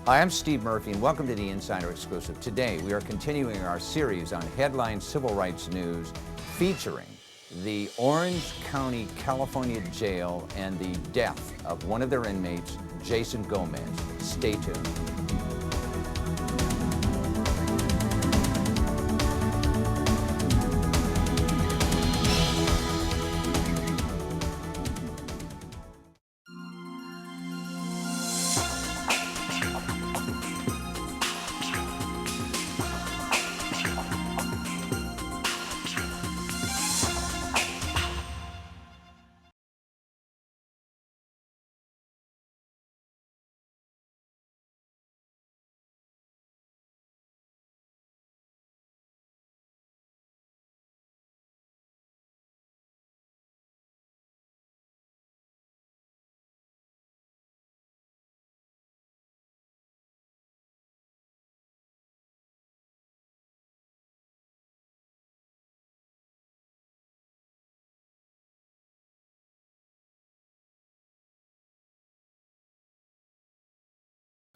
Hi, I'm Steve Murphy, and welcome to the Insider Exclusive. Today, we are continuing our series on headline civil rights news featuring the Orange County, California jail and the death of one of their inmates, Jason Gomez. Stay tuned.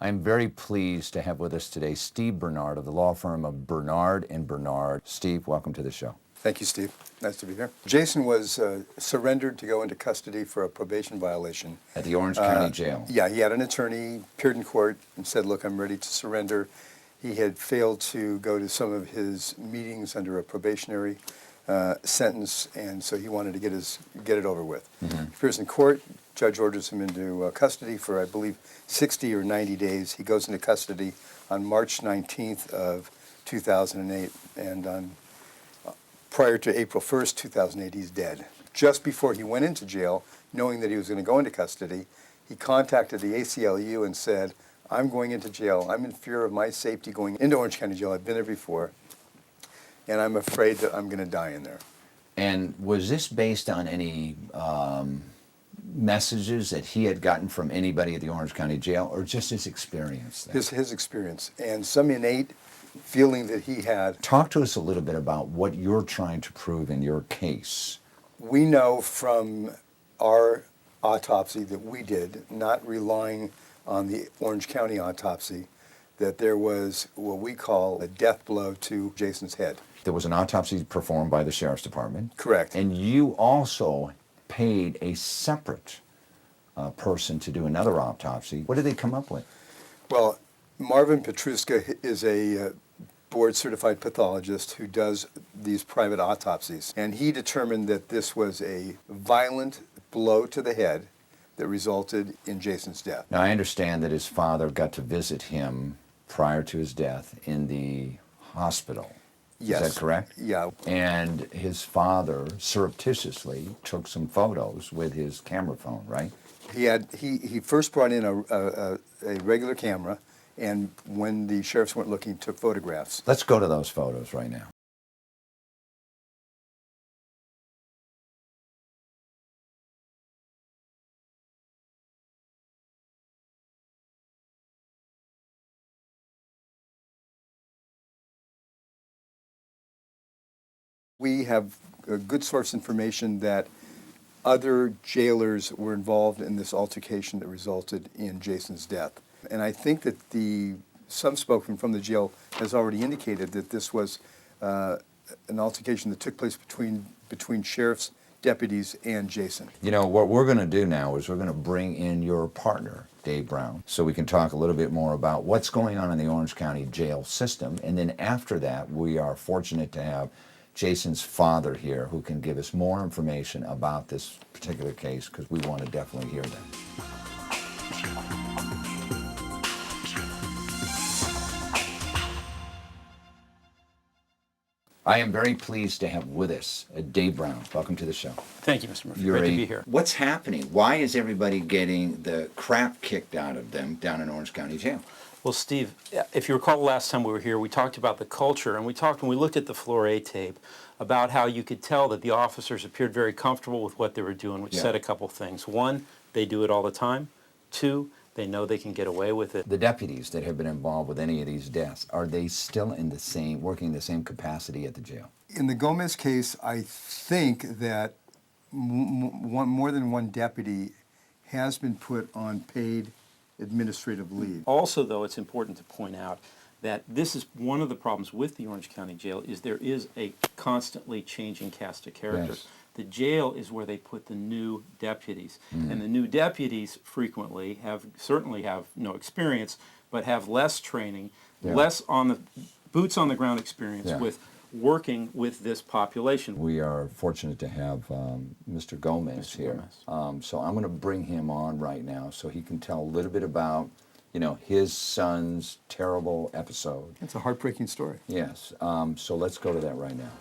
I'm very pleased to have with us today Steve Bernard of the law firm of Bernard and Bernard. Steve, welcome to the show. Thank you, Steve. Nice to be here. Jason was surrendered to go into custody for a probation violation. At the Orange County Jail. Yeah, he had an attorney, appeared in court, and said, look, I'm ready to surrender. He had failed to go to some of his meetings under a probationary sentence, and so he wanted to get it over with. He appears in court. Judge orders him into custody for, I believe, 60 or 90 days. He goes into custody on March 19th of 2008, and prior to April 1st, 2008, he's dead. Just before he went into jail, knowing that he was going to go into custody, he contacted the ACLU and said, I'm going into jail. I'm in fear of my safety going into Orange County Jail. I've been there before, and I'm afraid that I'm going to die in there. And was this based on any messages that he had gotten from anybody at the Orange County Jail, or just his experience there? His experience, and some innate feeling that he had. Talk to us a little bit about what you're trying to prove in your case. We know from our autopsy that we did, not relying on the Orange County autopsy, that there was what we call a death blow to Jason's head. There was an autopsy performed by the Sheriff's Department. Correct. And you also paid a separate person to do another autopsy. What did they come up with? Well, Marvin Petruska is a board-certified pathologist who does these private autopsies, and he determined that this was a violent blow to the head that resulted in Jason's death. Now, I understand that his father got to visit him prior to his death in the hospital. Yes. Is that correct? Yeah. And his father surreptitiously took some photos with his camera phone, right? He first brought in a regular camera, and when the sheriffs weren't looking, took photographs. Let's go to those photos right now. We have a good source information that other jailers were involved in this altercation that resulted in Jason's death. And I think that some spokesman from the jail has already indicated that this was an altercation that took place between sheriff's deputies and Jason. You know, what we're going to do now is we're going to bring in your partner, Dave Brown, so we can talk a little bit more about what's going on in the Orange County jail system. And then after that, we are fortunate to have Jason's father here who can give us more information about this particular case, because we want to definitely hear that. I am very pleased to have with us Dave Brown. Welcome to the show. Thank you, Mr. Murphy. Great to be here. What's happening? Why is everybody getting the crap kicked out of them down in Orange County Jail? Well, Steve, if you recall the last time we were here, we talked about the culture, and when we looked at the Floor A tape, about how you could tell that the officers appeared very comfortable with what they were doing, which said a couple things. One, they do it all the time. Two, they know they can get away with it. The deputies that have been involved with any of these deaths, are they still working in the same capacity at the jail? In the Gomez case, I think that more than one deputy has been put on paid administrative leave. Also, though, it's important to point out that this is one of the problems with the Orange County Jail is there is a constantly changing cast of characters. Yes. The jail is where they put the new deputies, and the new deputies frequently certainly have no experience, but have less training, Yeah. less on the boots on the ground experience Yeah. with working with this population. We are fortunate to have Mr. Gomez Mr. here. Gomez. So I'm going to bring him on right now so he can tell a little bit about, his son's terrible episode. It's a heartbreaking story. Yes. So let's go to that right now.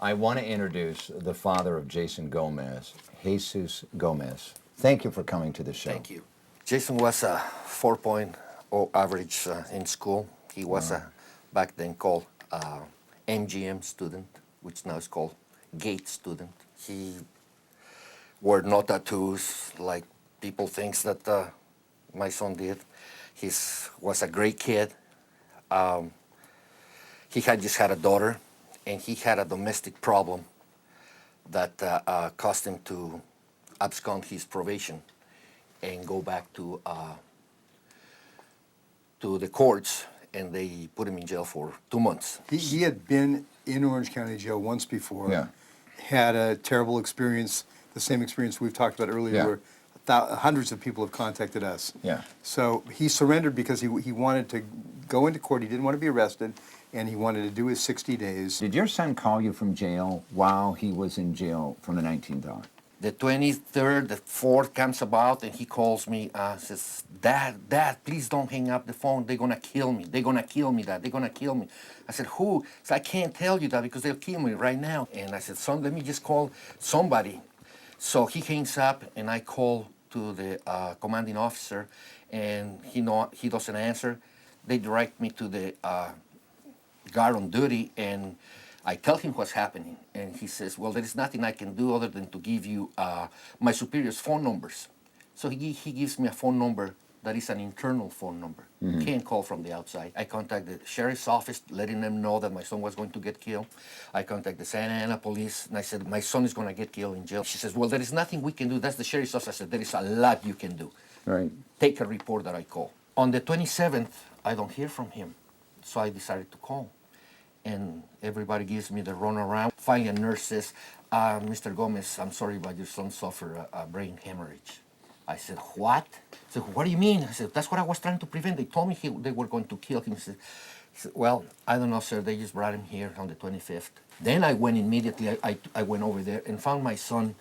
I want to introduce the father of Jason Gomez, Jesus Gomez. Thank you for coming to the show. Thank you. Jason was a 4.0 average in school. He was a, back then called MGM student, which now is called GATE student. He wore no tattoos like people think that my son did. He was a great kid. He had just had a daughter, and he had a domestic problem that caused him to abscond his probation and go back to the courts, and they put him in jail for 2 months. He had been in Orange County Jail once before. Yeah. Had a terrible experience, the same experience we've talked about earlier, Yeah. where hundreds of people have contacted us. Yeah. So he surrendered because he wanted to go into court. He didn't want to be arrested, and he wanted to do his 60 days. Did your son call you from jail while he was in jail from the 19th hour? The 23rd, the 4th comes about, and he calls me, says, Dad, please don't hang up the phone. They're going to kill me. They're going to kill me, Dad. They're going to kill me. I said, who? So I can't tell you that because they'll kill me right now. And I said, son, let me just call somebody. So he hangs up, and I call to the commanding officer, and he doesn't answer. They direct me to the guard on duty, and I tell him what's happening, and he says, well, there is nothing I can do other than to give you my superior's phone numbers. So he gives me a phone number that is an internal phone number. Can't call from the outside. I contact the sheriff's office, letting them know that my son was going to get killed. I contact the Santa Ana police, and I said, my son is going to get killed in jail. She says, well, there is nothing we can do. That's the sheriff's office. I said, there is a lot you can do. Right. Take a report that I call. On the 27th, I don't hear from him, so I decided to call. And everybody gives me the runaround. Finally, a nurse says, Mr. Gomez, I'm sorry, but your son suffered a brain hemorrhage. I said, what? He said, what do you mean? I said, that's what I was trying to prevent. They told me they were going to kill him. He said, well, I don't know, sir. They just brought him here on the 25th. Then I went immediately. I went over there and found my son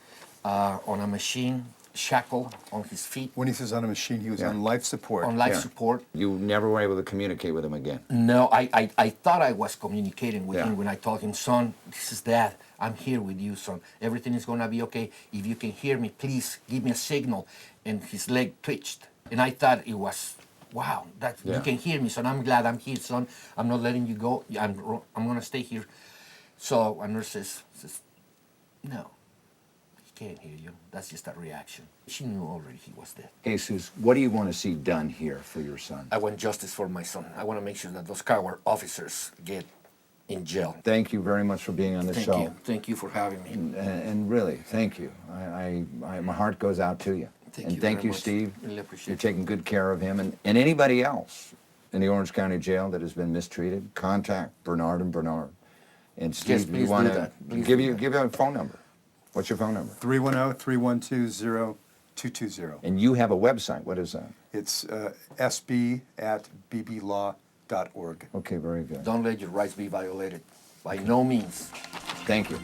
on a machine, shackled on his feet, When he says on a machine, he was on life support. on life Yeah. support. You never were able to communicate with him again. No, I thought I was communicating with Yeah. him when I told him, son, this is Dad. I'm here with you, son. Everything is going to be okay. If you can hear me, please give me a signal. And his leg twitched. And I thought it was, wow, that Yeah. you can hear me, son. I'm glad I'm here, son. I'm not letting you go. I'm going to stay here. So a nurse says, no, he can't hear you. That's just a reaction. She knew already he was dead. Jesus, what do you want to see done here for your son? I want justice for my son. I want to make sure that those coward officers get in jail. Thank you very much for being on the Thank show. you. Thank you for having me. And really, thank you. My heart goes out to you. Thank and you thank very you, much. Steve. Really appreciate You're it. taking good care of him. And anybody else in the Orange County Jail that has been mistreated, contact Bernard and Bernard. And Steve, please you do want to that. Please give do you that. give you a phone number. What's your phone number? 310-312-0220. And you have a website. What is that? It's sb@bblaw.org. Okay, very good. Don't let your rights be violated. By no means. Thank you.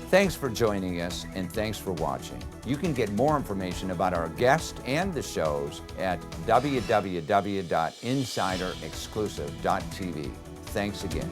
Thanks for joining us, and thanks for watching. You can get more information about our guests and the shows at www.insiderexclusive.tv. Thanks again.